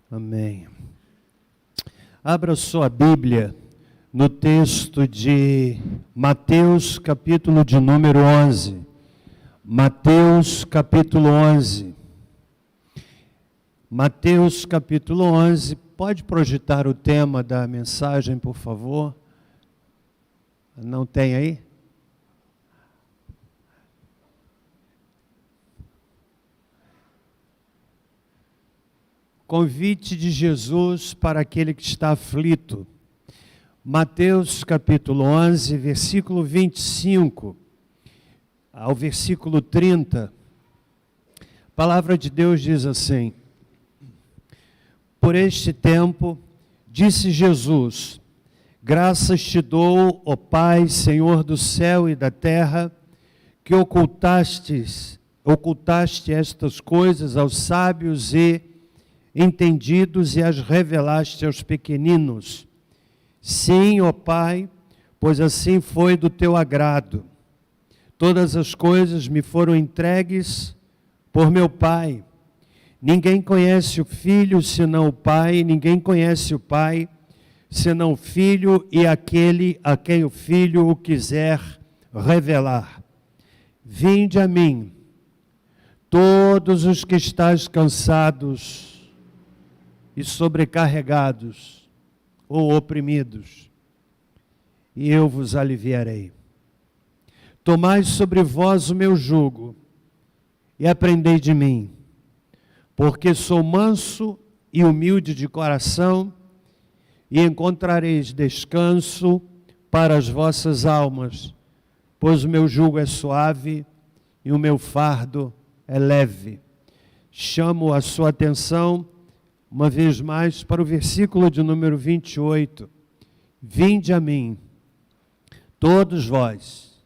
Amém. Abra sua Bíblia no texto de Mateus, capítulo de número 11. Mateus, capítulo 11. Mateus, capítulo 11. Pode projetar o tema da mensagem, por favor? Não tem aí? Convite de Jesus para aquele que está aflito. Mateus capítulo 11, versículo 25 ao versículo 30. A palavra de Deus diz assim: Por este tempo, disse Jesus, graças te dou, ó Pai, Senhor do céu e da terra, que ocultaste estas coisas aos sábios e entendidos e as revelaste aos pequeninos. Sim, ó Pai, pois assim foi do teu agrado. Todas as coisas me foram entregues por meu Pai. Ninguém conhece o Filho senão o Pai, ninguém conhece o Pai senão o Filho e aquele a quem o Filho o quiser revelar. Vinde a mim, todos os que estáis cansados e sobrecarregados ou oprimidos, e eu vos aliviarei. Tomai sobre vós o meu jugo e aprendei de mim, porque sou manso e humilde de coração, e encontrareis descanso para as vossas almas, pois o meu jugo é suave e o meu fardo é leve. Chamo a sua atenção uma vez mais para o versículo de número 28. Vinde a mim, todos vós,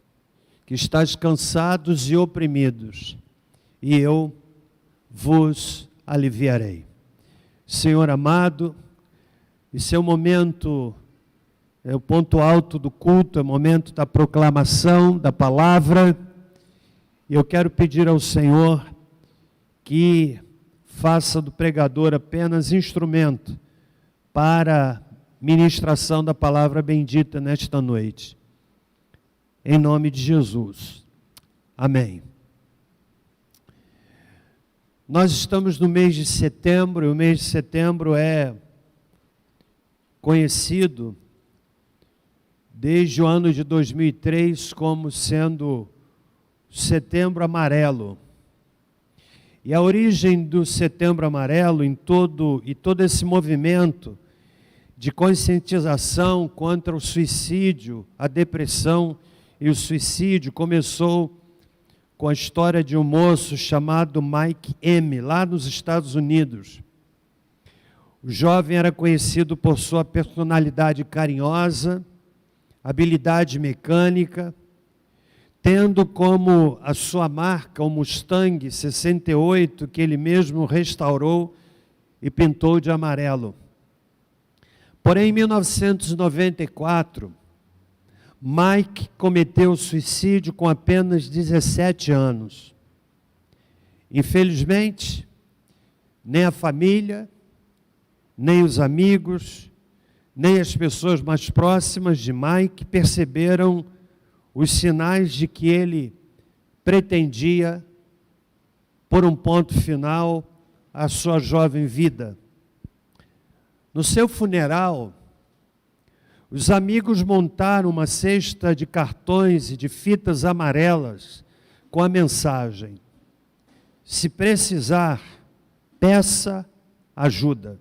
que estáis cansados e oprimidos, e eu vos aliviarei. Senhor amado, esse é o momento, é o ponto alto do culto, é o momento da proclamação da palavra, e eu quero pedir ao Senhor que faça do pregador apenas instrumento para a ministração da palavra bendita nesta noite. Em nome de Jesus. Amém. Nós estamos no mês de setembro, e o mês de setembro é conhecido desde o ano de 2003 como sendo Setembro Amarelo. E a origem do Setembro Amarelo e todo esse movimento de conscientização contra o suicídio, a depressão e o suicídio começou com a história de um moço chamado Mike M., lá nos Estados Unidos. O jovem era conhecido por sua personalidade carinhosa, habilidade mecânica, tendo como a sua marca o Mustang 68, que ele mesmo restaurou e pintou de amarelo. Porém, em 1994, Mike cometeu suicídio com apenas 17 anos. Infelizmente, nem a família, nem os amigos, nem as pessoas mais próximas de Mike perceberam os sinais de que ele pretendia pôr um ponto final à sua jovem vida. No seu funeral, os amigos montaram uma cesta de cartões e de fitas amarelas com a mensagem: se precisar, peça ajuda.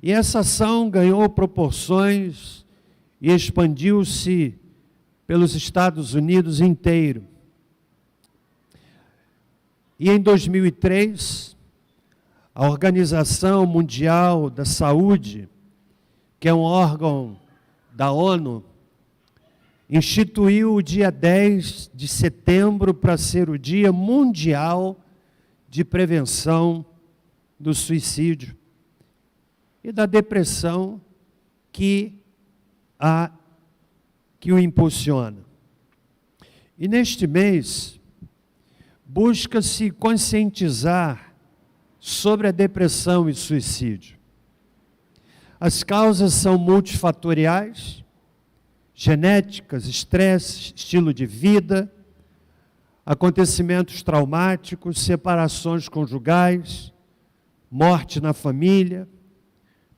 E essa ação ganhou proporções e expandiu-se pelos Estados Unidos inteiro. E em 2003, a Organização Mundial da Saúde, que é um órgão da ONU, instituiu o dia 10 de setembro para ser o Dia Mundial de Prevenção do Suicídio e da depressão que o impulsiona. E neste mês, busca-se conscientizar sobre a depressão e suicídio. As causas são multifatoriais, genéticas, estresse, estilo de vida, acontecimentos traumáticos, separações conjugais, morte na família,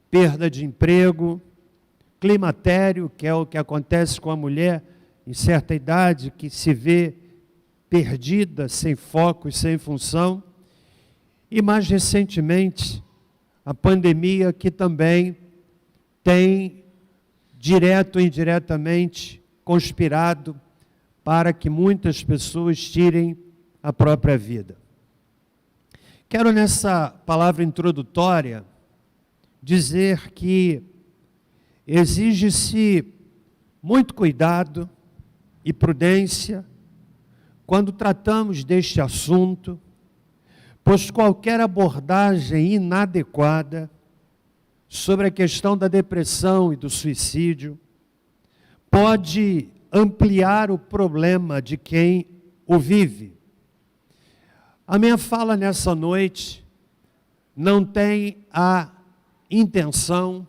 perda de emprego, climatério, que é o que acontece com a mulher em certa idade, que se vê perdida, sem foco e sem função, e mais recentemente, a pandemia, que também tem, direto ou indiretamente, conspirado para que muitas pessoas tirem a própria vida. Quero, nessa palavra introdutória, dizer que exige-se muito cuidado e prudência quando tratamos deste assunto, pois qualquer abordagem inadequada sobre a questão da depressão e do suicídio pode ampliar o problema de quem o vive. A minha fala nessa noite não tem a intenção,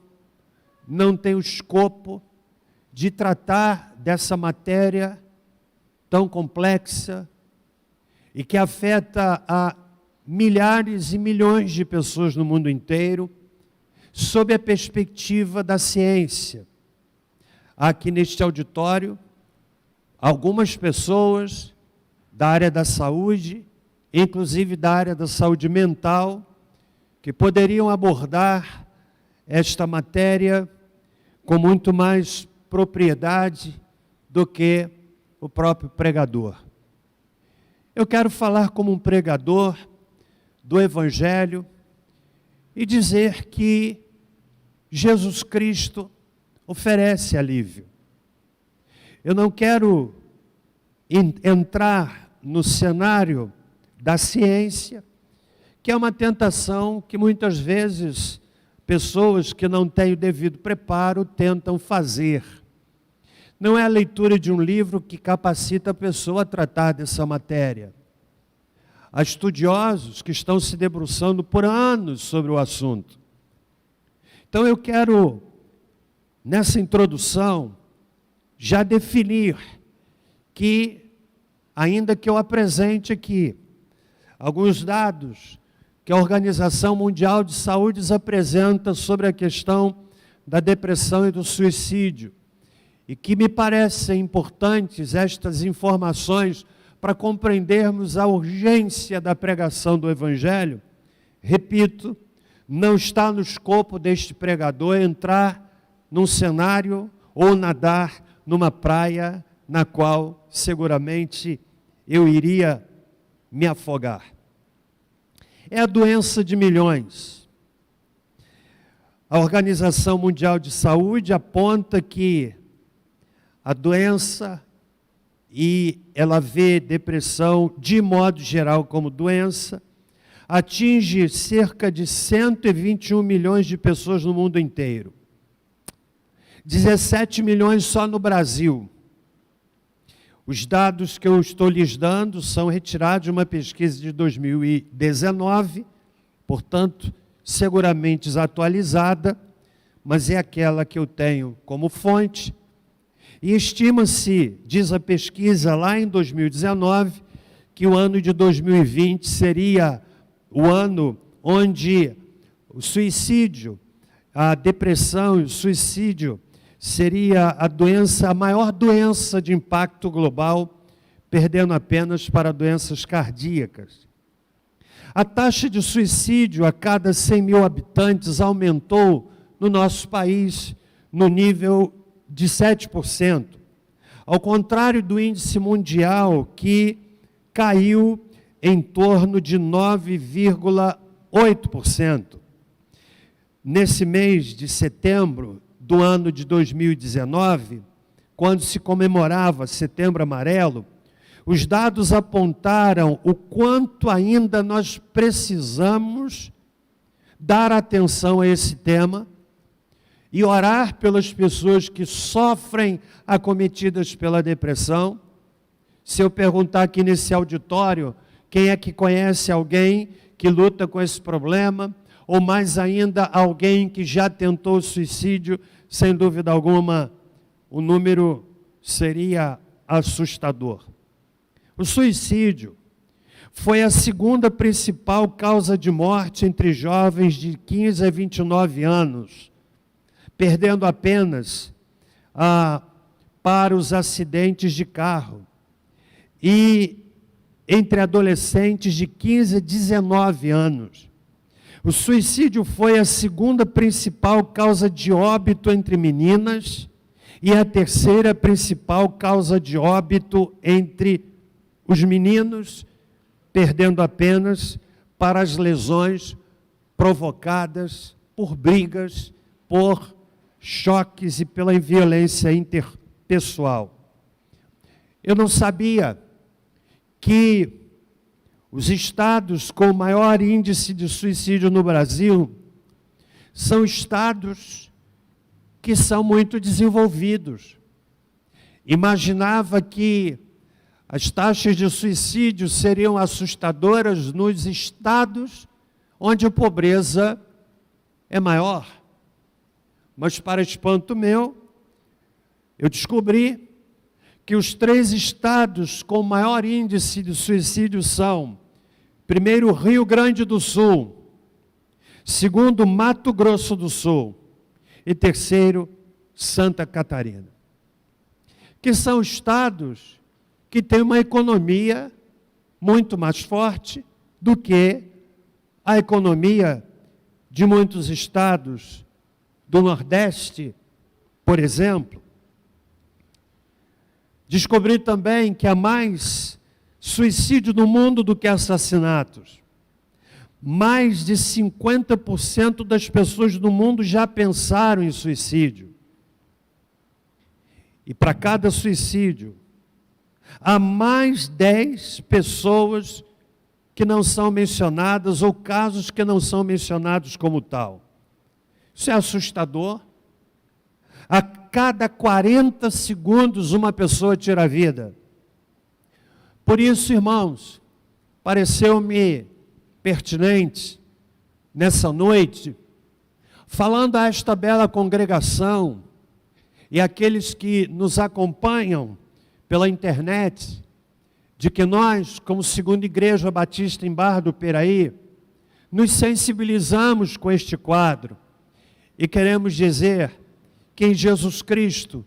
não tem o escopo de tratar dessa matéria tão complexa e que afeta a milhares e milhões de pessoas no mundo inteiro, sob a perspectiva da ciência. Aqui neste auditório, algumas pessoas da área da saúde, inclusive da área da saúde mental, que poderiam abordar esta matéria com muito mais propriedade do que o próprio pregador. Eu quero falar como um pregador do Evangelho e dizer que Jesus Cristo oferece alívio. Eu não quero entrar no cenário da ciência, que é uma tentação que muitas vezes pessoas que não têm o devido preparo tentam fazer. Não é a leitura de um livro que capacita a pessoa a tratar dessa matéria. Há estudiosos que estão se debruçando por anos sobre o assunto. Então eu quero, nessa introdução, já definir que, ainda que eu apresente aqui alguns dados que a Organização Mundial de Saúde apresenta sobre a questão da depressão e do suicídio, e que me parecem importantes estas informações para compreendermos a urgência da pregação do Evangelho. Repito, não está no escopo deste pregador entrar num cenário ou nadar numa praia na qual seguramente eu iria me afogar. É a doença de milhões. A Organização Mundial de Saúde aponta que a doença, e ela vê depressão de modo geral como doença, atinge cerca de 121 milhões de pessoas no mundo inteiro. 17 milhões só no Brasil. Os dados que eu estou lhes dando são retirados de uma pesquisa de 2019, portanto, seguramente desatualizada, mas é aquela que eu tenho como fonte. E estima-se, diz a pesquisa lá em 2019, que o ano de 2020 seria o ano onde o suicídio, a depressão e o suicídio seria a maior doença de impacto global, perdendo apenas para doenças cardíacas. A taxa de suicídio a cada 100 mil habitantes aumentou no nosso país no nível de 7%, ao contrário do índice mundial, que caiu em torno de 9,8%. Nesse mês de setembro do ano de 2019, quando se comemorava Setembro Amarelo, os dados apontaram o quanto ainda nós precisamos dar atenção a esse tema e orar pelas pessoas que sofrem acometidas pela depressão. Se eu perguntar aqui nesse auditório, quem é que conhece alguém que luta com esse problema, ou mais ainda, alguém que já tentou suicídio, sem dúvida alguma, o número seria assustador. O suicídio foi a segunda principal causa de morte entre jovens de 15 a 29 anos, perdendo apenas para os acidentes de carro. E entre adolescentes de 15 a 19 anos. O suicídio foi a segunda principal causa de óbito entre meninas e a terceira principal causa de óbito entre os meninos, perdendo apenas para as lesões provocadas por brigas, por choques e pela violência interpessoal. Eu não sabia que os estados com maior índice de suicídio no Brasil são estados que são muito desenvolvidos. Imaginava que as taxas de suicídio seriam assustadoras nos estados onde a pobreza é maior. Mas, para espanto meu, eu descobri que os 3 estados com maior índice de suicídio são, primeiro, Rio Grande do Sul, segundo, Mato Grosso do Sul e terceiro, Santa Catarina. Que são estados que têm uma economia muito mais forte do que a economia de muitos estados do Nordeste, por exemplo. Descobri também que há mais suicídio no mundo do que assassinatos. Mais de 50% das pessoas do mundo já pensaram em suicídio. E para cada suicídio, há mais 10 pessoas que não são mencionadas ou casos que não são mencionados como tal. Isso é assustador. A cada 40 segundos uma pessoa tira a vida. Por isso, irmãos, pareceu-me pertinente, nessa noite, falando a esta bela congregação e aqueles que nos acompanham pela internet, de que nós, como Segunda Igreja Batista em Barra do Piraí, nos sensibilizamos com este quadro e queremos dizer que em Jesus Cristo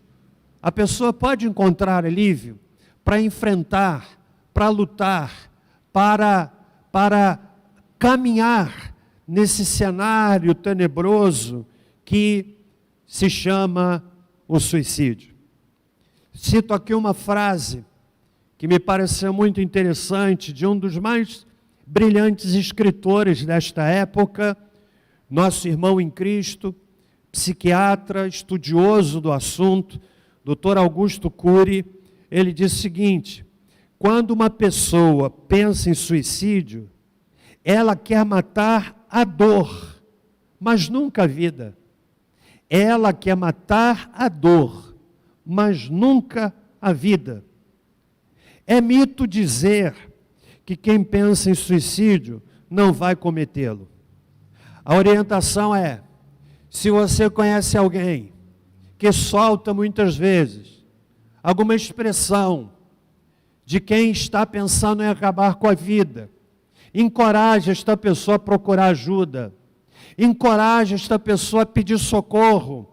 a pessoa pode encontrar alívio para enfrentar, para lutar, para caminhar nesse cenário tenebroso que se chama o suicídio. Cito aqui uma frase que me pareceu muito interessante de um dos mais brilhantes escritores desta época, nosso irmão em Cristo, psiquiatra, estudioso do assunto, Dr. Augusto Cury. Ele diz o seguinte: quando uma pessoa pensa em suicídio, ela quer matar a dor, mas nunca a vida. Ela quer matar a dor, mas nunca a vida. É mito dizer que quem pensa em suicídio não vai cometê-lo. A orientação é: se você conhece alguém que solta muitas vezes alguma expressão de quem está pensando em acabar com a vida, encoraje esta pessoa a procurar ajuda, encoraje esta pessoa a pedir socorro,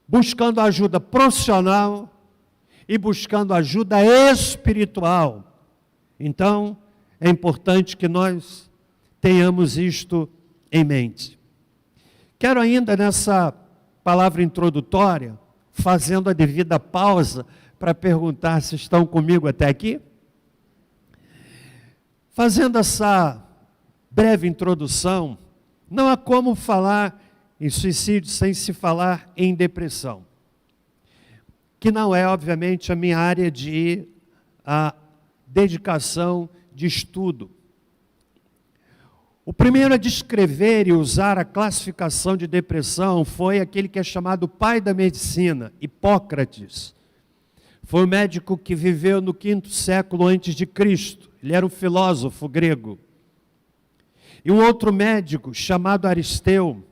buscando ajuda profissional e buscando ajuda espiritual. Então, é importante que nós tenhamos isto em mente. Quero ainda, nessa palavra introdutória, fazendo a devida pausa para perguntar se estão comigo até aqui. Fazendo essa breve introdução, não há como falar em suicídio sem se falar em depressão, que não é, obviamente, a minha área de dedicação de estudo. O primeiro a descrever e usar a classificação de depressão foi aquele que é chamado pai da medicina, Hipócrates. Foi um médico que viveu no 5º século antes de Cristo. Ele era um filósofo grego. E um outro médico, chamado Aristeu,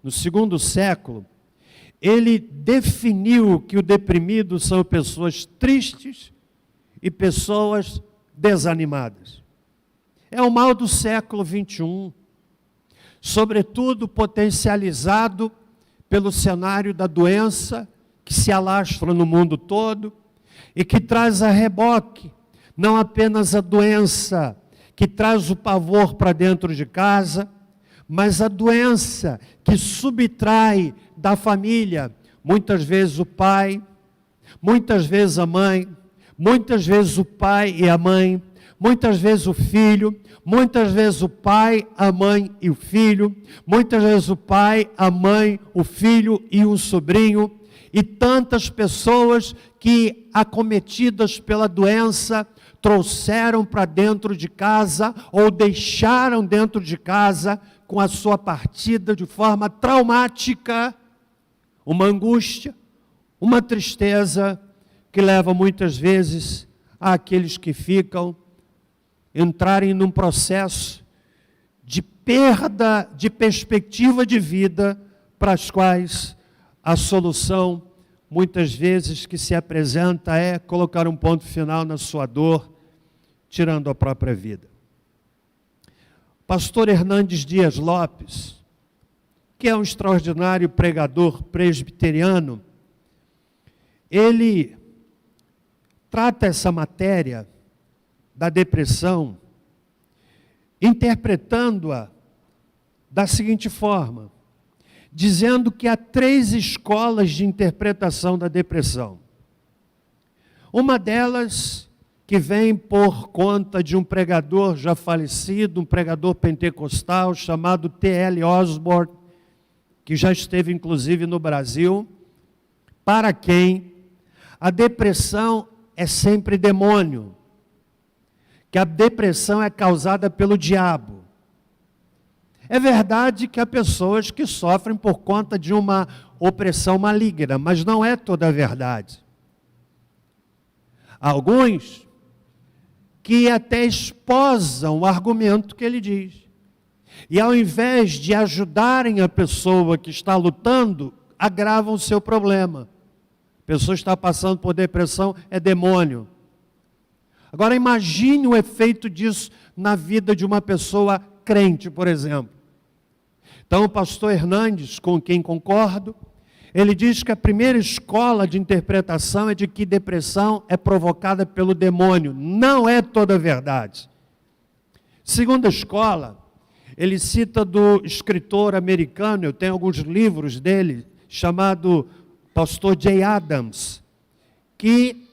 no segundo século, ele definiu que o deprimido são pessoas tristes e pessoas desanimadas. É o mal do século 21, sobretudo potencializado pelo cenário da doença que se alastra no mundo todo e que traz a reboque não apenas a doença que traz o pavor para dentro de casa, mas a doença que subtrai da família, muitas vezes o pai, muitas vezes a mãe, muitas vezes o pai e a mãe, muitas vezes o filho, muitas vezes o pai, a mãe e o filho, muitas vezes o pai, a mãe, o filho e um sobrinho, e tantas pessoas que, acometidas pela doença, trouxeram para dentro de casa ou deixaram dentro de casa com a sua partida de forma traumática, uma angústia, uma tristeza que leva muitas vezes àqueles que ficam entrarem num processo de perda de perspectiva de vida, para as quais a solução, muitas vezes, que se apresenta é colocar um ponto final na sua dor, tirando a própria vida. Pastor Hernandes Dias Lopes, que é um extraordinário pregador presbiteriano, ele trata essa matéria da depressão, interpretando-a da seguinte forma, dizendo que há 3 escolas de interpretação da depressão. Uma delas, que vem por conta de um pregador já falecido, um pregador pentecostal chamado T.L. Osborne, que já esteve inclusive no Brasil, para quem a depressão é sempre demônio, que a depressão é causada pelo diabo. É verdade que há pessoas que sofrem por conta de uma opressão maligna, mas não é toda a verdade. Há alguns que até esposam o argumento que ele diz. E ao invés de ajudarem a pessoa que está lutando, agravam o seu problema. A pessoa está passando por depressão, é demônio. Agora imagine o efeito disso na vida de uma pessoa crente, por exemplo. Então o pastor Hernandes, com quem concordo, ele diz que a primeira escola de interpretação é de que depressão é provocada pelo demônio. Não é toda a verdade. Segunda escola, ele cita do escritor americano, eu tenho alguns livros dele, chamado pastor Jay Adams, que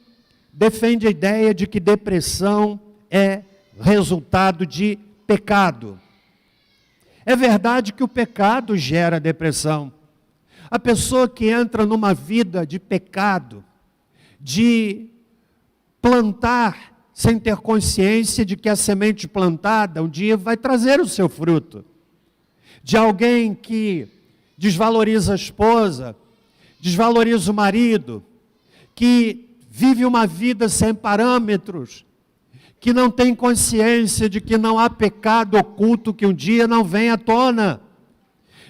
defende a ideia de que depressão é resultado de pecado. É verdade que o pecado gera depressão. A pessoa que entra numa vida de pecado, de plantar sem ter consciência de que a semente plantada um dia vai trazer o seu fruto. De alguém que desvaloriza a esposa, desvaloriza o marido, que vive uma vida sem parâmetros, que não tem consciência de que não há pecado oculto que um dia não venha à tona,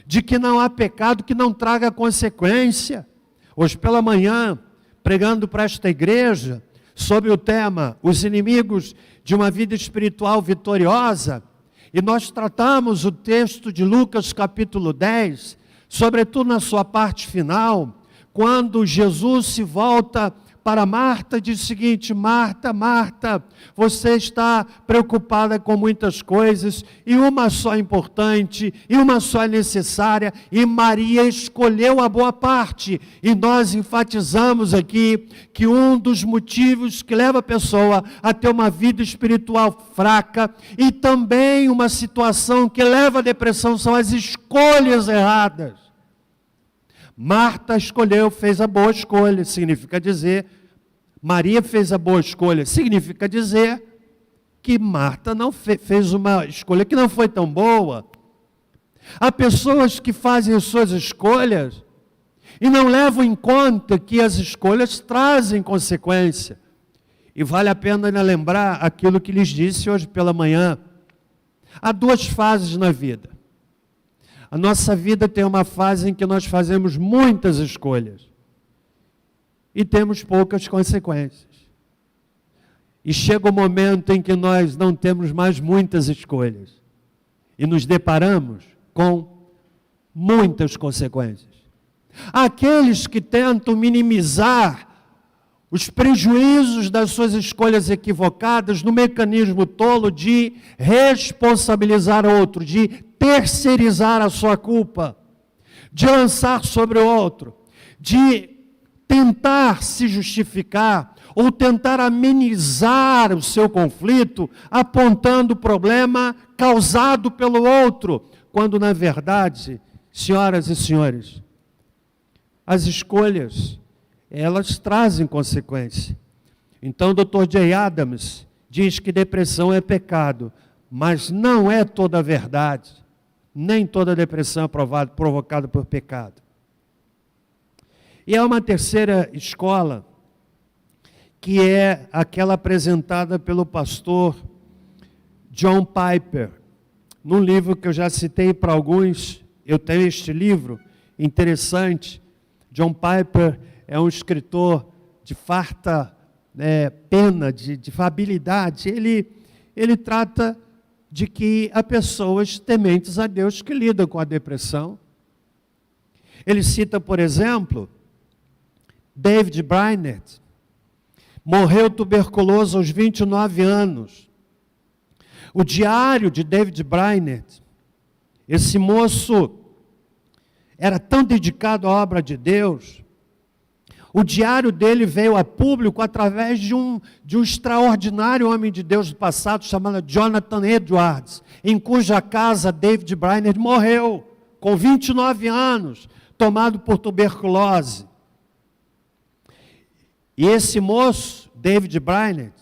de que não há pecado que não traga consequência. Hoje pela manhã, pregando para esta igreja, sobre o tema, os inimigos de uma vida espiritual vitoriosa, e nós tratamos o texto de Lucas capítulo 10, sobretudo na sua parte final, quando Jesus se volta para Marta, diz o seguinte: Marta, Marta, você está preocupada com muitas coisas, e uma só é importante, e uma só é necessária, e Maria escolheu a boa parte. E nós enfatizamos aqui que um dos motivos que leva a pessoa a ter uma vida espiritual fraca, e também uma situação que leva à depressão, são as escolhas erradas. Marta escolheu, fez a boa escolha, significa dizer, Maria fez a boa escolha, significa dizer que Marta não fez uma escolha que não foi tão boa. Há pessoas que fazem as suas escolhas e não levam em conta que as escolhas trazem consequência. E vale a pena lembrar aquilo que lhes disse hoje pela manhã. Há duas fases na vida. A nossa vida tem uma fase em que nós fazemos muitas escolhas e temos poucas consequências. E chega o momento em que nós não temos mais muitas escolhas e nos deparamos com muitas consequências. Há aqueles que tentam minimizar os prejuízos das suas escolhas equivocadas no mecanismo tolo de responsabilizar outro, de terceirizar a sua culpa, de lançar sobre o outro, de tentar se justificar ou tentar amenizar o seu conflito, apontando o problema causado pelo outro, quando na verdade, senhoras e senhores, as escolhas, elas trazem consequência. Então, o Dr. J. Adams diz que depressão é pecado, mas não é toda a verdade. Nem toda depressão é provocada por pecado. E há uma terceira escola, que é aquela apresentada pelo pastor John Piper. Num livro que eu já citei para alguns, eu tenho este livro interessante. John Piper é um escritor de farta pena, de habilidade. Ele trata de que há pessoas tementes a Deus que lidam com a depressão. Ele cita, por exemplo, David Brainerd, morreu tuberculoso aos 29 anos. O diário de David Brainerd, esse moço era tão dedicado à obra de Deus, o diário dele veio a público através de um extraordinário homem de Deus do passado, chamado Jonathan Edwards, em cuja casa David Brainerd morreu, com 29 anos, tomado por tuberculose. E esse moço, David Brainerd,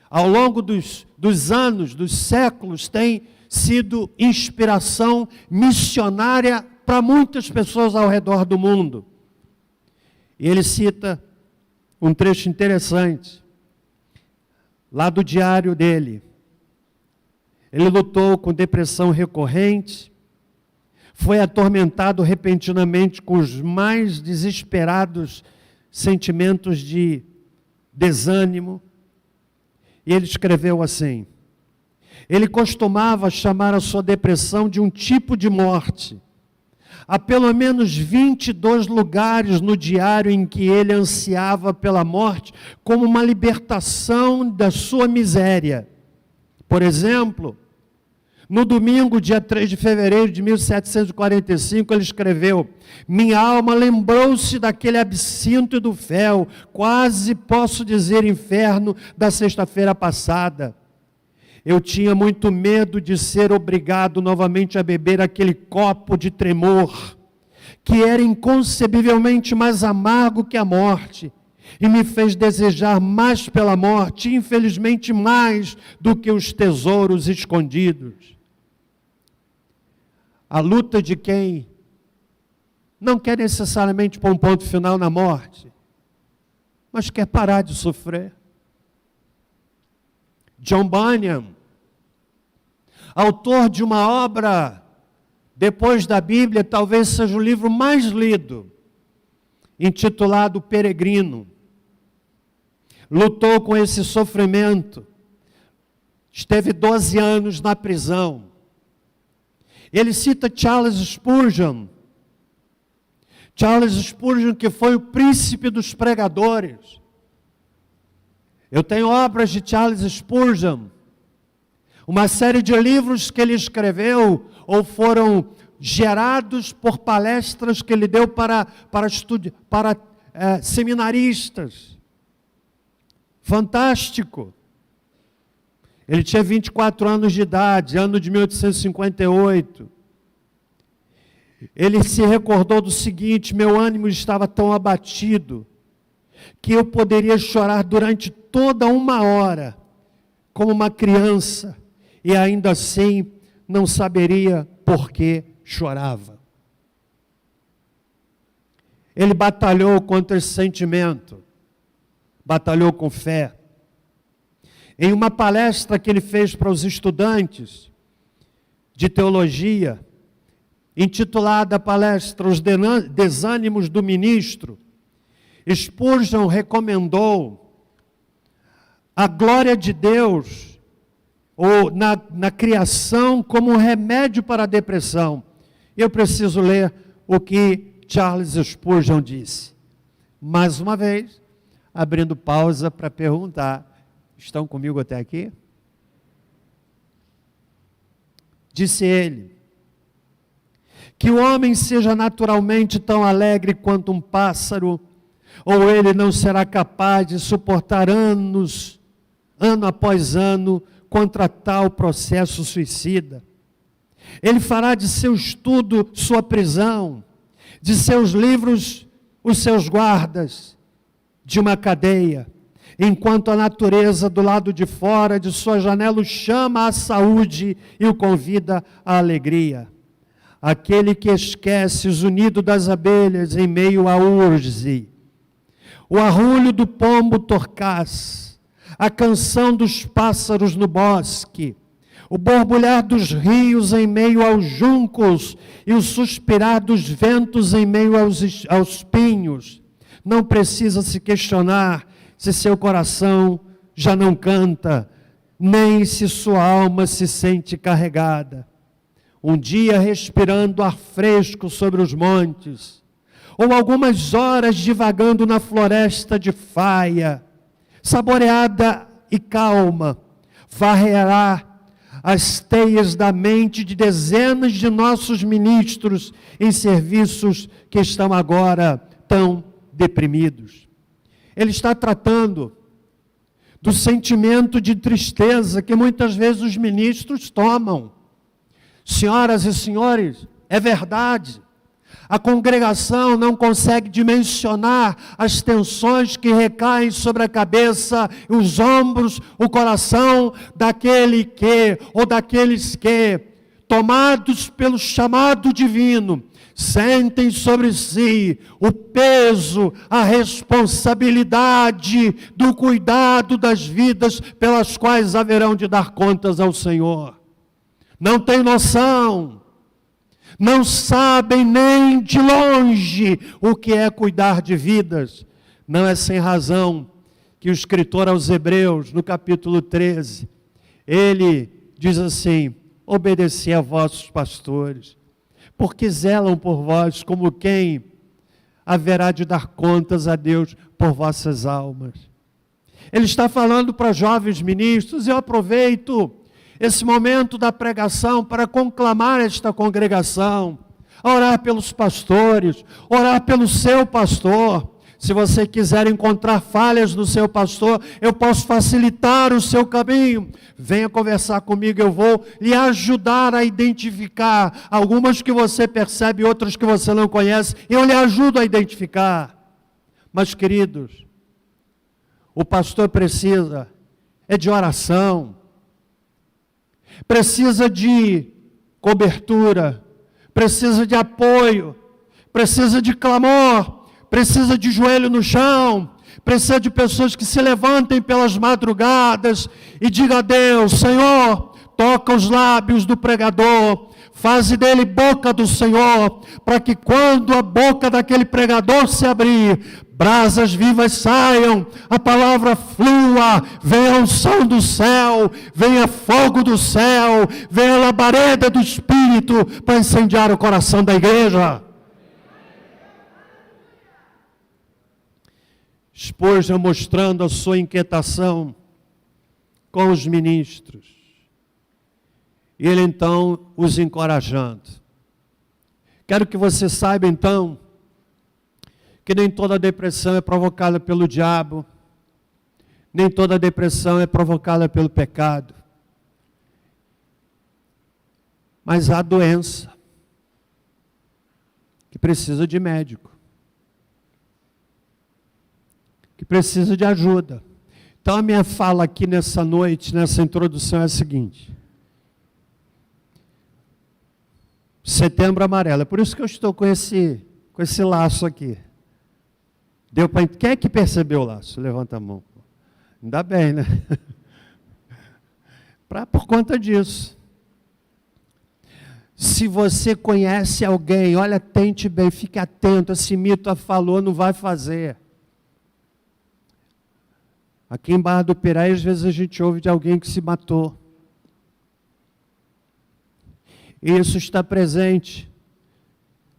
ao longo dos anos, dos séculos, tem sido inspiração missionária para muitas pessoas ao redor do mundo. E ele cita um trecho interessante, lá do diário dele. Ele lutou com depressão recorrente, foi atormentado repentinamente com os mais desesperados sentimentos de desânimo. E ele escreveu assim: ele costumava chamar a sua depressão de um tipo de morte. Há pelo menos 22 lugares no diário em que ele ansiava pela morte como uma libertação da sua miséria. Por exemplo, no domingo, dia 3 de fevereiro de 1745, ele escreveu: minha alma lembrou-se daquele absinto e do fel, quase posso dizer inferno, da sexta-feira passada. Eu tinha muito medo de ser obrigado novamente a beber aquele copo de tremor, que era inconcebivelmente mais amargo que a morte, e me fez desejar mais pela morte, infelizmente mais do que os tesouros escondidos. A luta de quem não quer necessariamente pôr um ponto final na morte, mas quer parar de sofrer. John Bunyan, autor de uma obra, depois da Bíblia, talvez seja o livro mais lido, intitulado Peregrino. Lutou com esse sofrimento, esteve 12 anos na prisão. Ele cita Charles Spurgeon. Charles Spurgeon, que foi o príncipe dos pregadores. Eu tenho obras de Charles Spurgeon, uma série de livros que ele escreveu ou foram gerados por palestras que ele deu para seminaristas. Fantástico. Ele tinha 24 anos de idade, ano de 1858. Ele se recordou do seguinte: meu ânimo estava tão abatido que eu poderia chorar durante toda uma hora, como uma criança, e ainda assim não saberia por que chorava. Ele batalhou contra esse sentimento, batalhou com fé. Em uma palestra que ele fez para os estudantes, de teologia, intitulada a palestra Os Desânimos do Ministro, Spurgeon recomendou a glória de Deus ou na criação como um remédio para a depressão. Eu preciso ler o que Charles Spurgeon disse. Mais uma vez, abrindo pausa para perguntar, estão comigo até aqui? Disse ele, que o homem seja naturalmente tão alegre quanto um pássaro, ou ele não será capaz de suportar anos, ano após ano, contra tal processo suicida. Ele fará de seu estudo sua prisão, de seus livros os seus guardas, de uma cadeia, enquanto a natureza do lado de fora de sua janela o chama à saúde e o convida à alegria. Aquele que esquece o zunido das abelhas em meio à urze, o arrulho do pombo torcaz, a canção dos pássaros no bosque, o borbulhar dos rios em meio aos juncos e o suspirar dos ventos em meio aos pinhos, não precisa se questionar se seu coração já não canta, nem se sua alma se sente carregada. Um dia respirando ar fresco sobre os montes, ou algumas horas divagando na floresta de faia, saboreada e calma, varrerá as teias da mente de dezenas de nossos ministros em serviços que estão agora tão deprimidos. Ele está tratando do sentimento de tristeza que muitas vezes os ministros tomam. Senhoras e senhores, é verdade. A congregação não consegue dimensionar as tensões que recaem sobre a cabeça, os ombros, o coração daquele que, ou daqueles que, tomados pelo chamado divino, sentem sobre si o peso, a responsabilidade do cuidado das vidas pelas quais haverão de dar contas ao Senhor. Não tem noção, não sabem nem de longe o que é cuidar de vidas. Não é sem razão que o escritor aos Hebreus, no capítulo 13, ele diz assim: obedecei a vossos pastores, porque zelam por vós como quem haverá de dar contas a Deus por vossas almas. Ele está falando para jovens ministros. Eu aproveito esse momento da pregação para conclamar esta congregação, a orar pelos pastores, orar pelo seu pastor. Se você quiser encontrar falhas no seu pastor, eu posso facilitar o seu caminho. Venha conversar comigo, eu vou lhe ajudar a identificar algumas que você percebe, outras que você não conhece, eu lhe ajudo a identificar. Mas, queridos, o pastor precisa de oração, precisa de cobertura, precisa de apoio, precisa de clamor, precisa de joelho no chão, precisa de pessoas que se levantem pelas madrugadas e digam a Deus: Senhor, toca os lábios do pregador, faze dele boca do Senhor, para que quando a boca daquele pregador se abrir, brasas vivas saiam, a palavra flua, venha a unção do céu, venha fogo do céu, venha a labareda do Espírito para incendiar o coração da igreja. Spurgeon mostrando a sua inquietação com os ministros. E ele então os encorajando. Quero que você saiba então que nem toda depressão é provocada pelo diabo, nem toda depressão é provocada pelo pecado. Mas há doença que precisa de médico, que precisa de ajuda. Então a minha fala aqui nessa noite, nessa introdução é a seguinte: Setembro Amarelo, é por isso que eu estou com esse laço aqui. Deu para... Quem é que percebeu o laço? Levanta a mão. Ainda bem, né? Por conta disso. Se você conhece alguém, olha, tente bem, fique atento, esse mito falou, não vai fazer. Aqui em Barra do Piraí, às vezes a gente ouve de alguém que se matou. E isso está presente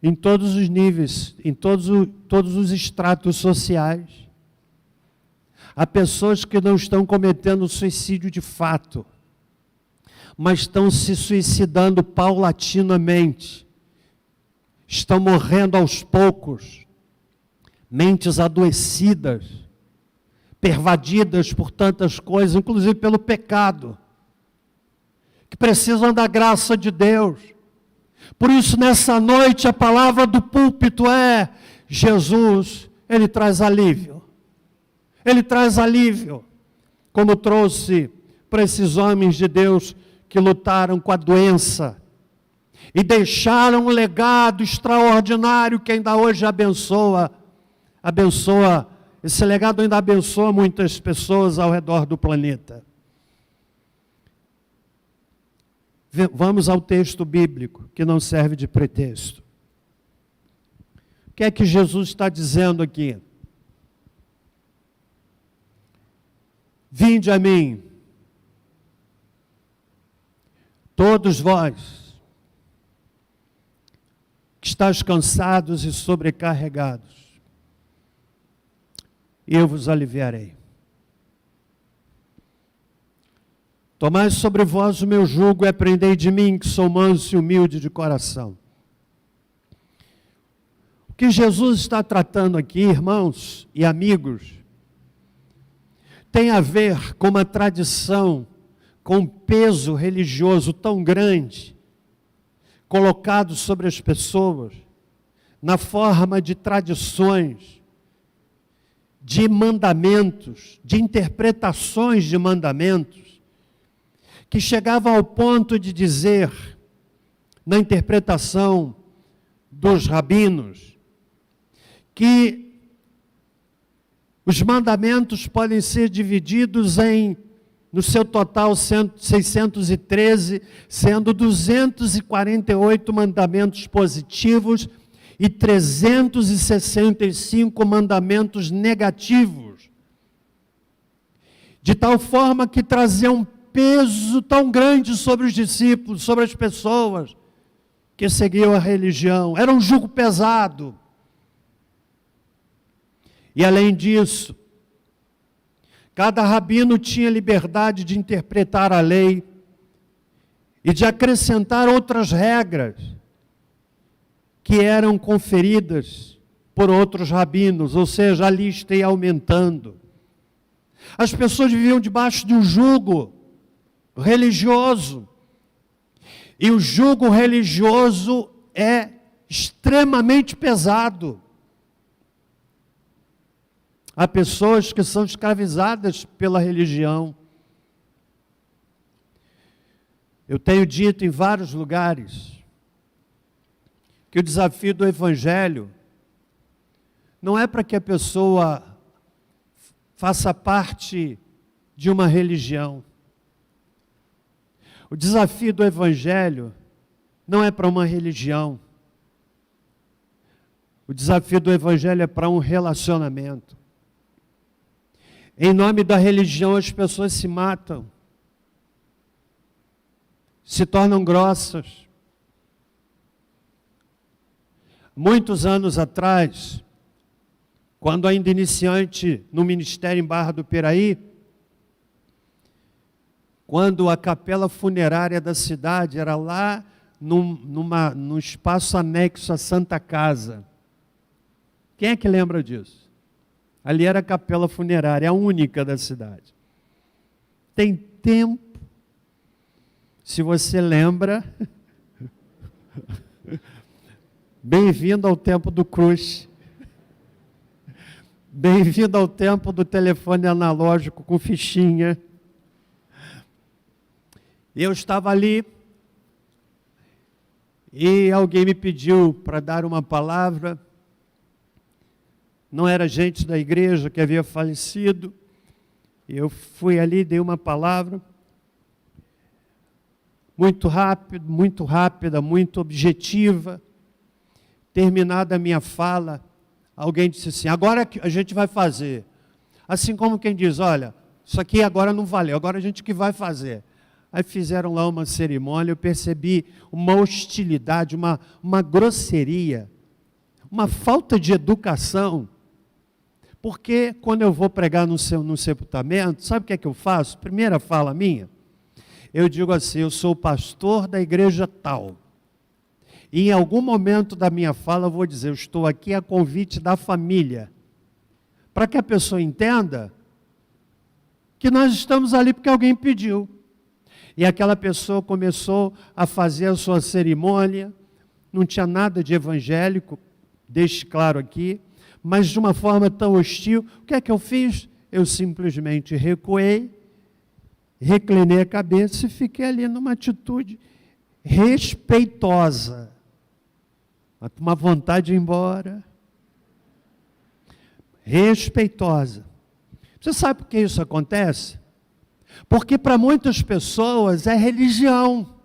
em todos os níveis, em todos os estratos sociais. Há pessoas que não estão cometendo suicídio de fato, mas estão se suicidando paulatinamente. Estão morrendo aos poucos. Mentes adoecidas, pervadidas por tantas coisas, inclusive pelo pecado, que precisam da graça de Deus. Por isso, nessa noite, a palavra do púlpito é: Jesus, Ele traz alívio. Ele traz alívio, como trouxe para esses homens de Deus que lutaram com a doença e deixaram um legado extraordinário que ainda hoje abençoa, esse legado ainda abençoa muitas pessoas ao redor do planeta. Vamos ao texto bíblico, que não serve de pretexto. O que é que Jesus está dizendo aqui? Vinde a mim, todos vós, que estáis cansados e sobrecarregados, e eu vos aliviarei. Tomai sobre vós o meu jugo e aprendei de mim, que sou manso e humilde de coração. O que Jesus está tratando aqui, irmãos e amigos, tem a ver com uma tradição, com um peso religioso tão grande, colocado sobre as pessoas, na forma de tradições, de mandamentos, de interpretações de mandamentos, que chegavam ao ponto de dizer, na interpretação dos rabinos, que os mandamentos podem ser divididos no seu total, 613, sendo 248 mandamentos positivos e 365 mandamentos negativos. De tal forma que trazia um peso tão grande sobre os discípulos, sobre as pessoas que seguiam a religião. Era um jugo pesado. E além disso, cada rabino tinha liberdade de interpretar a lei e de acrescentar outras regras que eram conferidas por outros rabinos, ou seja, a lista ia aumentando. As pessoas viviam debaixo de um jugo religioso, e o jugo religioso é extremamente pesado. Há pessoas que são escravizadas pela religião. Eu tenho dito em vários lugares que o desafio do Evangelho não é para que a pessoa faça parte de uma religião. O desafio do Evangelho não é para uma religião. O desafio do Evangelho é para um relacionamento. Em nome da religião, as pessoas se matam, se tornam grossas. Muitos anos atrás, quando ainda iniciante no ministério em Barra do Piraí, quando a capela funerária da cidade era lá num espaço anexo à Santa Casa. Quem é que lembra disso? Ali era a capela funerária, a única da cidade. Tem tempo, se você lembra, bem-vindo ao tempo do crush. Bem-vindo ao tempo do telefone analógico com fichinha. Eu estava ali e alguém me pediu para dar uma palavra. Não era gente da igreja que havia falecido. Eu fui ali, dei uma palavra. muito rápido, muito rápida, muito objetiva. Terminada a minha fala, alguém disse assim: agora a gente vai fazer. Assim como quem diz: olha, isso aqui agora não valeu, agora a gente que vai fazer. Aí fizeram lá uma cerimônia, eu percebi uma hostilidade, uma grosseria, uma falta de educação. Porque quando eu vou pregar no sepultamento, sabe o que é que eu faço? Primeira fala minha, eu digo assim: eu sou o pastor da igreja tal. E em algum momento da minha fala eu vou dizer: eu estou aqui a convite da família. Para que a pessoa entenda que nós estamos ali porque alguém pediu. E aquela pessoa começou a fazer a sua cerimônia, não tinha nada de evangélico, deixe claro aqui, mas de uma forma tão hostil. O que é que eu fiz? Eu simplesmente recuei, reclinei a cabeça e fiquei ali numa atitude respeitosa. Uma vontade de ir embora. Respeitosa. Você sabe por que isso acontece? Porque para muitas pessoas é religião.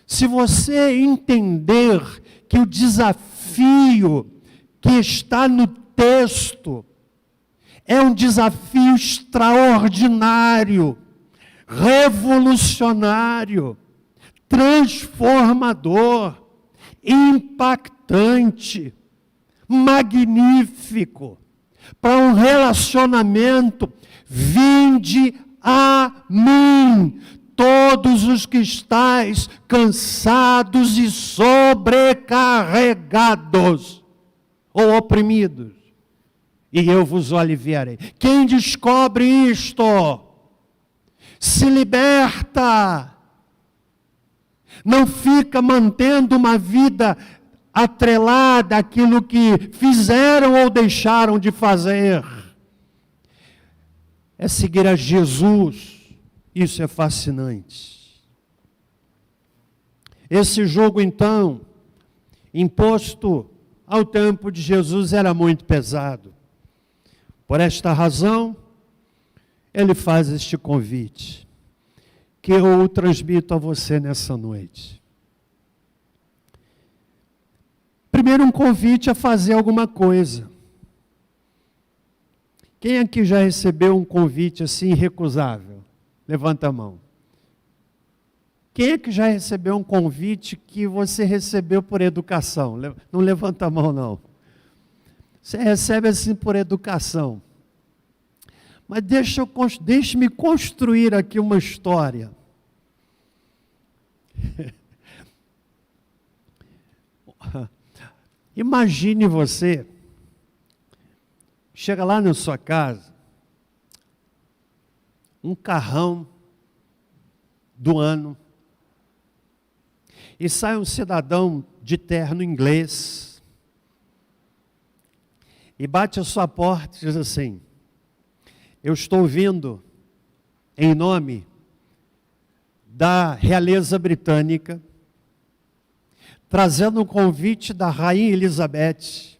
Se você entender que o desafio que está no texto é um desafio extraordinário, revolucionário, transformador, impactante, magnífico, para um relacionamento: vinde a mim, todos os que estáis cansados e sobrecarregados ou oprimidos, e eu vos aliviarei. Quem descobre isto, se liberta, não fica mantendo uma vida atrelada àquilo que fizeram ou deixaram de fazer. É seguir a Jesus. Isso é fascinante. Esse jugo, então, imposto ao tempo de Jesus, era muito pesado. Por esta razão, ele faz este convite, que eu transmito a você nessa noite. Primeiro, um convite a fazer alguma coisa. Quem aqui já recebeu um convite assim irrecusável? Levanta a mão. Quem é que já recebeu um convite que você recebeu por educação? Não levanta a mão, não. Você recebe assim por educação. Mas deixe-me construir aqui uma história. Imagine você, chega lá na sua casa, um carrão do ano, e sai um cidadão de terno inglês, e bate a sua porta e diz assim: eu estou vindo em nome da realeza britânica, trazendo um convite da Rainha Elizabeth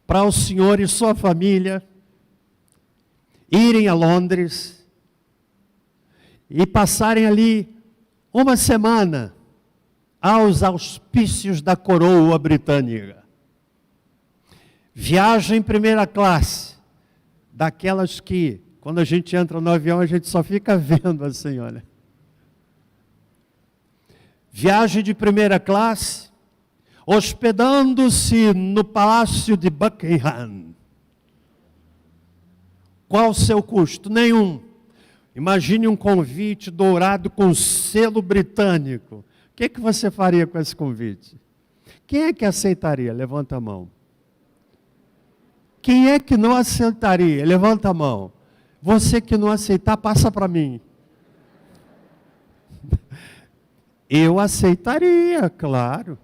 para o senhor e sua família irem a Londres e passarem ali uma semana aos auspícios da coroa britânica. Viagem em primeira classe, daquelas que, quando a gente entra no avião, a gente só fica vendo assim, olha. Viagem de primeira classe, hospedando-se no Palácio de Buckingham. Qual o seu custo? Nenhum. Imagine um convite dourado com selo britânico. O que você faria com esse convite? Quem é que aceitaria? Levanta a mão. Quem é que não aceitaria? Levanta a mão. Você que não aceitar, passa para mim. Eu aceitaria, claro.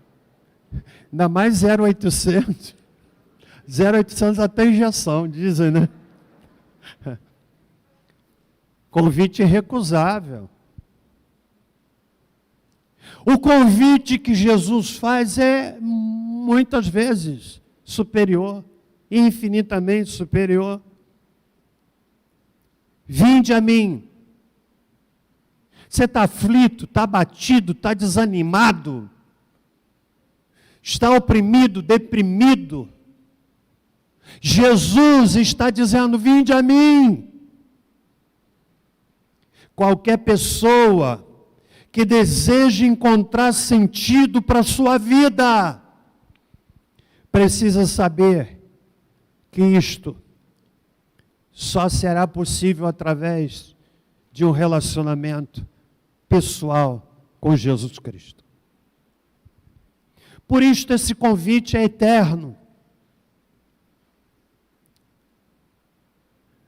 Ainda mais 0800. 0800 até injeção, dizem, né? Convite irrecusável. O convite que Jesus faz é, muitas vezes, superior, infinitamente superior. Vinde a mim. Você está aflito, está abatido, está desanimado, está oprimido, deprimido. Jesus está dizendo: vinde a mim. Qualquer pessoa que deseja encontrar sentido para a sua vida, precisa saber que isto só será possível através de um relacionamento pessoal com Jesus Cristo. Por isto esse convite é eterno.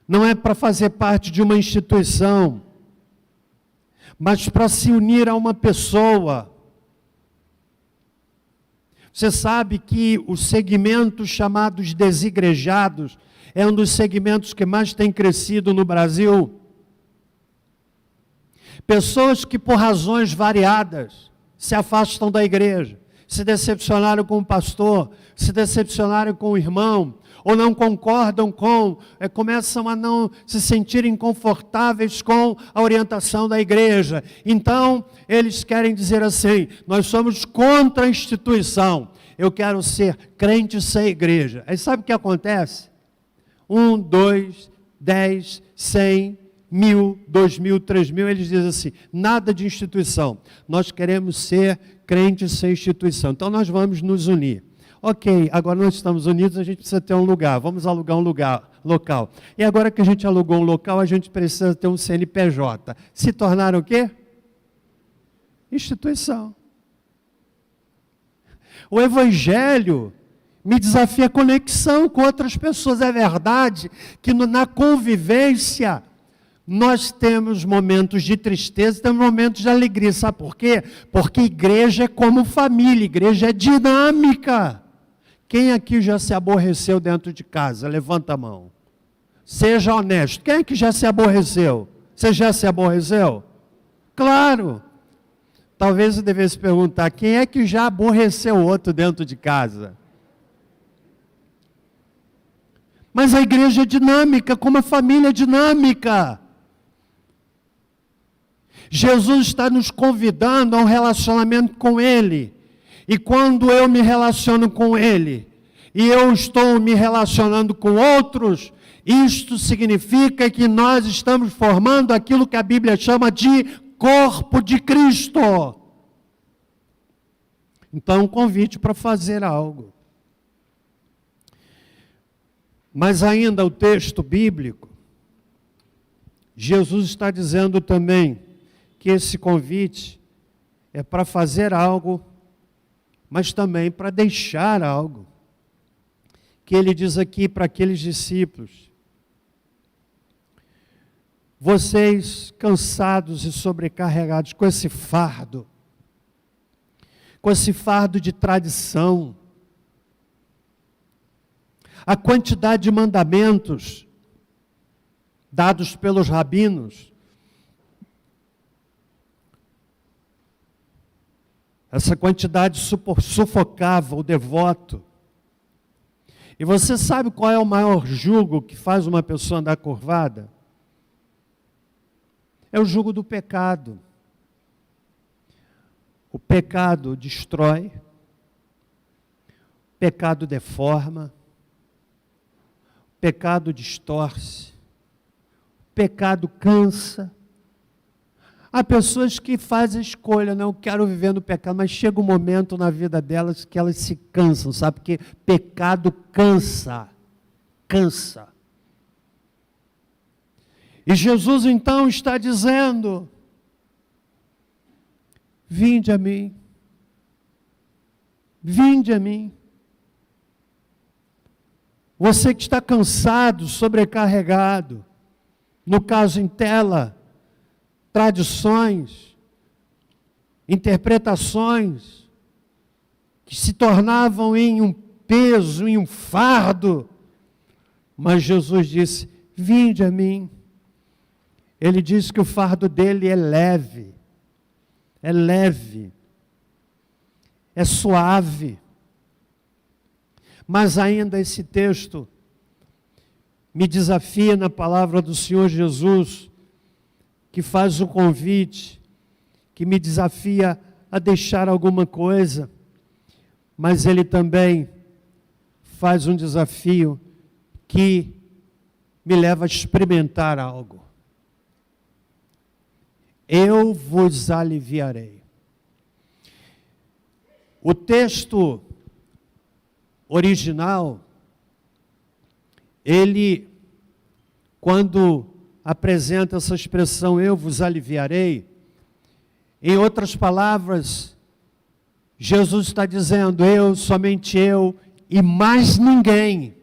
Não é para fazer parte de uma instituição, mas para se unir a uma pessoa. Você sabe que os segmentos chamados desigrejados é um dos segmentos que mais tem crescido no Brasil. Pessoas que por razões variadas se afastam da igreja, se decepcionaram com o pastor, se decepcionaram com o irmão, ou não concordam começam a não se sentirem confortáveis com a orientação da igreja. Então, eles querem dizer assim: nós somos contra a instituição, eu quero ser crente sem igreja. Aí sabe o que acontece? 1, 2, 10, 100, 1000, 2000, 3000, eles dizem assim: nada de instituição, nós queremos ser crentes sem instituição, então nós vamos nos unir. Ok, agora nós estamos unidos, a gente precisa ter um lugar, vamos alugar um lugar local. E agora que a gente alugou um local, a gente precisa ter um CNPJ. Se tornaram o quê? Instituição. O Evangelho me desafia a conexão com outras pessoas. É verdade que na convivência nós temos momentos de tristeza, temos momentos de alegria. Sabe por quê? Porque igreja é como família, igreja é dinâmica. Quem aqui já se aborreceu dentro de casa? Levanta a mão. Seja honesto. Quem aqui já se aborreceu? Você já se aborreceu? Claro. Talvez eu devesse perguntar: quem é que já aborreceu o outro dentro de casa? Mas a igreja é dinâmica, como a família é dinâmica. Jesus está nos convidando a um relacionamento com Ele. E quando eu me relaciono com Ele, e eu estou me relacionando com outros, isto significa que nós estamos formando aquilo que a Bíblia chama de corpo de Cristo. Então, um convite para fazer algo. Mas ainda o texto bíblico, Jesus está dizendo também que esse convite é para fazer algo, mas também para deixar algo. Que ele diz aqui para aqueles discípulos: vocês cansados e sobrecarregados com esse fardo de tradição, a quantidade de mandamentos dados pelos rabinos, essa quantidade sufocava o devoto. E você sabe qual é o maior jugo que faz uma pessoa andar curvada? É o jugo do pecado. O pecado destrói, o pecado deforma, o pecado distorce, o pecado cansa. Há pessoas que fazem a escolha: não quero viver no pecado, mas chega um momento na vida delas que elas se cansam, sabe? Porque pecado cansa. E Jesus então está dizendo: vinde a mim, vinde a mim. Você que está cansado, sobrecarregado, no caso em tela, tradições, interpretações, que se tornavam em um peso, em um fardo, mas Jesus disse: vinde a mim. Ele disse que o fardo dele é leve, é suave. Mas ainda esse texto me desafia na palavra do Senhor Jesus, que faz o convite que me desafia a deixar alguma coisa, mas ele também faz um desafio que me leva a experimentar algo. Eu vos aliviarei. O texto original, ele, quando apresenta essa expressão, eu vos aliviarei, em outras palavras, Jesus está dizendo, eu, somente eu, e mais ninguém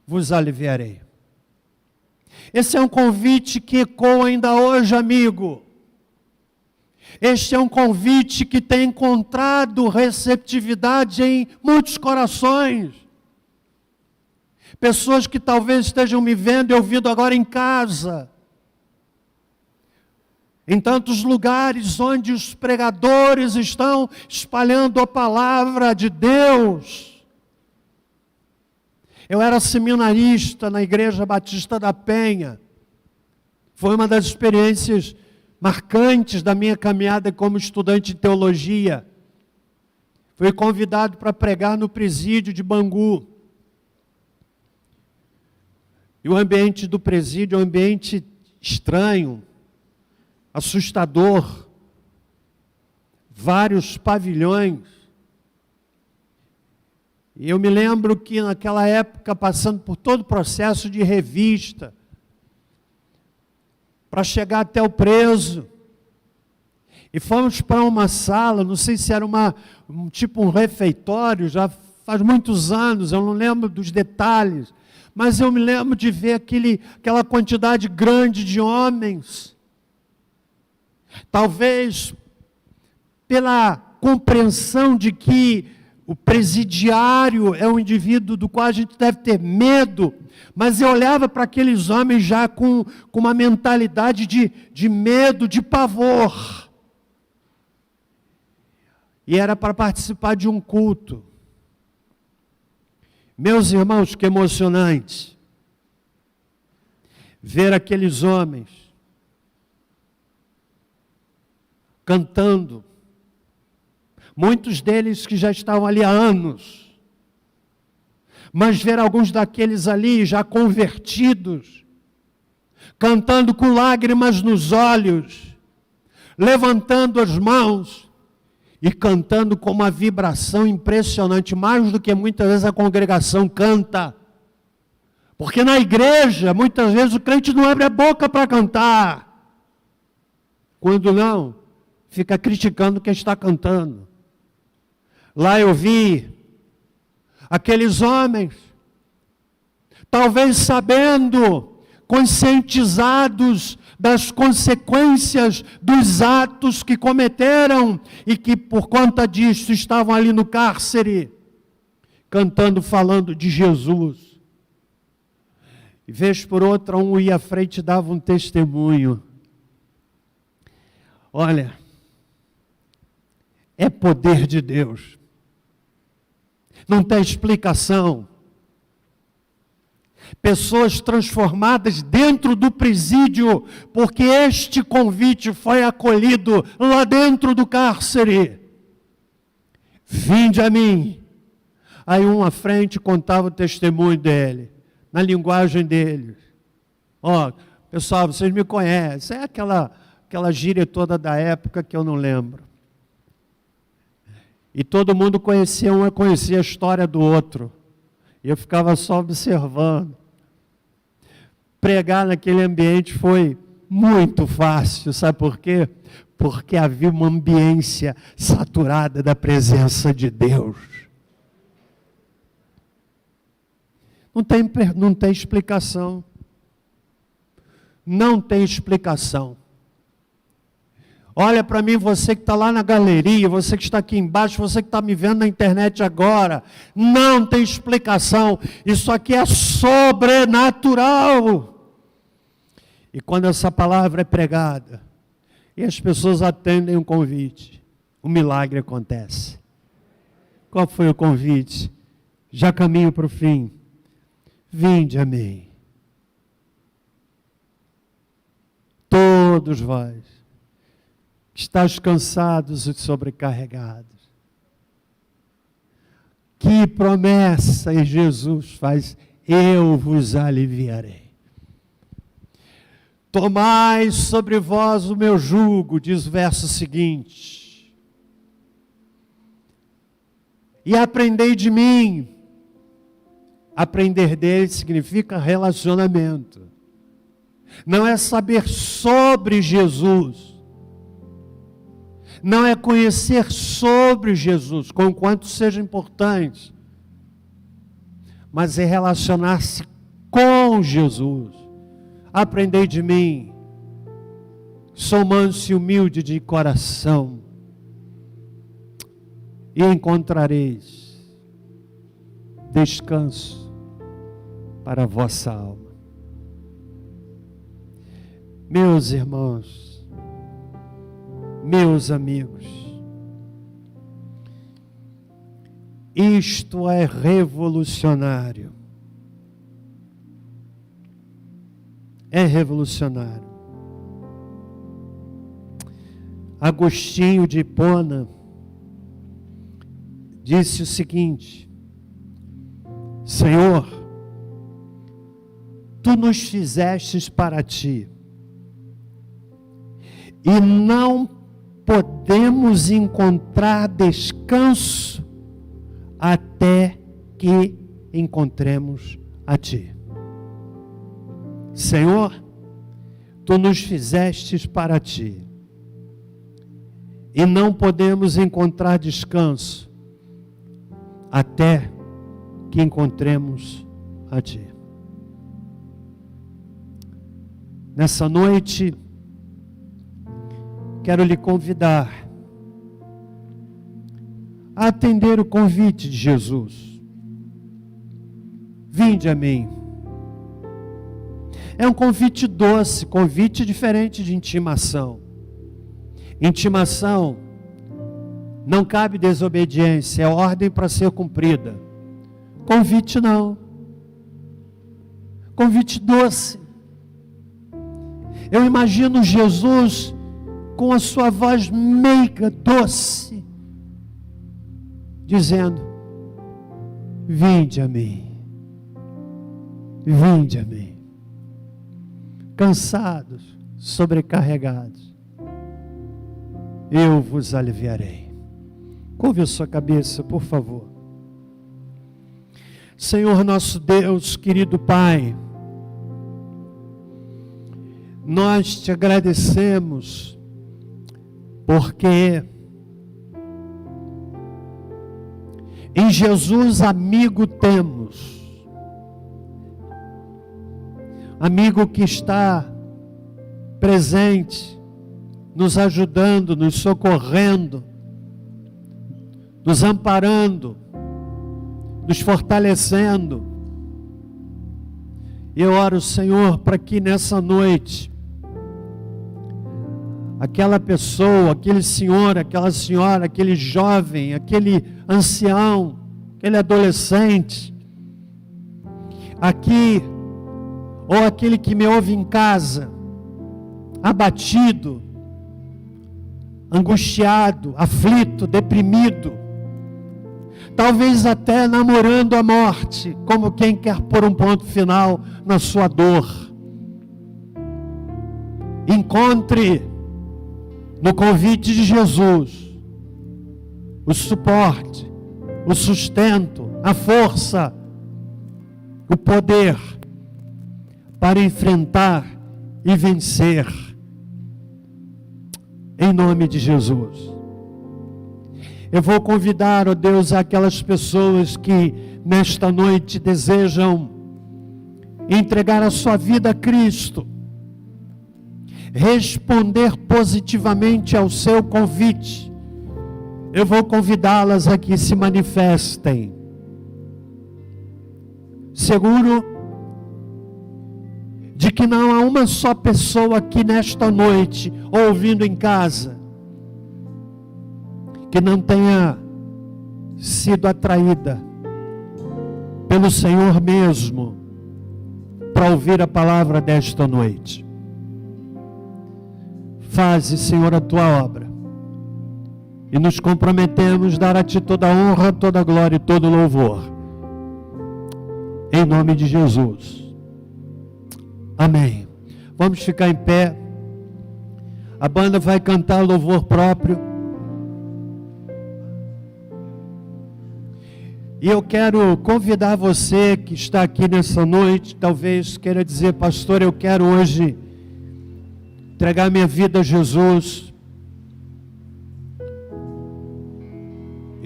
vos aliviarei. Esse é um convite que ecoa ainda hoje, amigo. Este é um convite que tem encontrado receptividade em muitos corações. Pessoas que talvez estejam me vendo e ouvindo agora em casa. Em tantos lugares onde os pregadores estão espalhando a palavra de Deus. Eu era seminarista na Igreja Batista da Penha. Foi uma das experiências marcantes da minha caminhada como estudante de teologia. Fui convidado para pregar no presídio de Bangu. E o ambiente do presídio é um ambiente estranho, assustador. Vários pavilhões. E eu me lembro que naquela época, passando por todo o processo de revista, para chegar até o preso, e fomos para uma sala, não sei se era tipo um refeitório, já faz muitos anos, eu não lembro dos detalhes, mas eu me lembro de ver aquela quantidade grande de homens, talvez pela compreensão de que o presidiário é um indivíduo do qual a gente deve ter medo, mas eu olhava para aqueles homens já com uma mentalidade de medo, de pavor. E era para participar de um culto. Meus irmãos, que emocionante ver aqueles homens cantando. Muitos deles que já estavam ali há anos. Mas ver alguns daqueles ali já convertidos, cantando com lágrimas nos olhos, levantando as mãos e cantando com uma vibração impressionante, mais do que muitas vezes a congregação canta. Porque na igreja, muitas vezes o crente não abre a boca para cantar. Quando não, fica criticando quem está cantando. Lá eu vi aqueles homens, talvez sabendo, conscientizados das consequências dos atos que cometeram e que por conta disso estavam ali no cárcere, cantando, falando de Jesus. E vez por outra, um ia à frente e dava um testemunho. Olha, é poder de Deus. Não tem explicação. Pessoas transformadas dentro do presídio, porque este convite foi acolhido lá dentro do cárcere. Vinde a mim. Aí um à frente contava o testemunho dele, na linguagem dele. Ó, pessoal, vocês me conhecem, é aquela gíria toda da época que eu não lembro. E todo mundo conhecia a história do outro. E eu ficava só observando. Pregar naquele ambiente foi muito fácil, sabe por quê? Porque havia uma ambiência saturada da presença de Deus. Não tem explicação. Não tem explicação. Olha para mim, você que está lá na galeria, você que está aqui embaixo, você que está me vendo na internet agora. Não tem explicação. Isso aqui é sobrenatural. E quando essa palavra é pregada, e as pessoas atendem o convite, o milagre acontece. Qual foi o convite? Já caminho para o fim. Vinde a mim. Todos vós que estáis cansados e sobrecarregados. Que promessa em Jesus faz: eu vos aliviarei. Tomai sobre vós o meu jugo, diz o verso seguinte, e aprendei de mim. Aprender dele significa relacionamento. Não é saber sobre Jesus. Não é conhecer sobre Jesus, conquanto seja importante. Mas é relacionar-se com Jesus. Aprendei de mim. Sou manso e humilde de coração. E encontrareis descanso para a vossa alma. Meus irmãos, meus amigos, isto é revolucionário. É revolucionário. Agostinho de Hipona disse o seguinte: Senhor, tu nos fizestes para ti, e não podemos encontrar descanso até que encontremos a ti. Senhor, tu nos fizestes para ti, e não podemos encontrar descanso até que encontremos a ti. Nessa noite, quero lhe convidar a atender o convite de Jesus. Vinde a mim. É um convite doce, convite diferente de intimação. Intimação, não cabe desobediência, é ordem para ser cumprida. Convite não. Convite doce. Eu imagino Jesus com a sua voz meiga, doce, dizendo: vinde a mim, vinde a mim. Cansados, sobrecarregados, eu vos aliviarei. Curve a sua cabeça, por favor. Senhor nosso Deus, querido Pai, nós te agradecemos, porque em Jesus amigo temos, amigo que está presente, nos ajudando, nos socorrendo, nos amparando, nos fortalecendo. E eu oro, Senhor, para que nessa noite aquela pessoa, aquele senhor, aquela senhora, aquele jovem, aquele ancião, aquele adolescente, aqui, ou aquele que me ouve em casa, abatido, angustiado, aflito, deprimido, talvez até namorando a morte, como quem quer pôr um ponto final na sua dor. Encontre no convite de Jesus o suporte, o sustento, a força, o poder para enfrentar e vencer, em nome de Jesus. Eu vou convidar, ó Deus, aquelas pessoas que nesta noite desejam entregar a sua vida a Cristo, responder positivamente ao seu convite. Eu vou convidá-las a que se manifestem. Seguro de que não há uma só pessoa aqui nesta noite, ouvindo em casa, que não tenha sido atraída pelo Senhor mesmo para ouvir a palavra desta noite. Faze, Senhor, a tua obra. e nos comprometemos a dar a Ti toda a honra, toda a glória e todo o louvor. Em nome de Jesus. Amém. Vamos ficar em pé. A banda vai cantar louvor próprio. E eu quero convidar você que está aqui nessa noite, talvez queira dizer: pastor, eu quero hoje entregar minha vida a Jesus.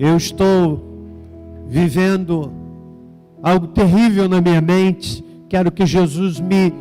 Eu estou vivendo algo terrível na minha mente. Quero que Jesus me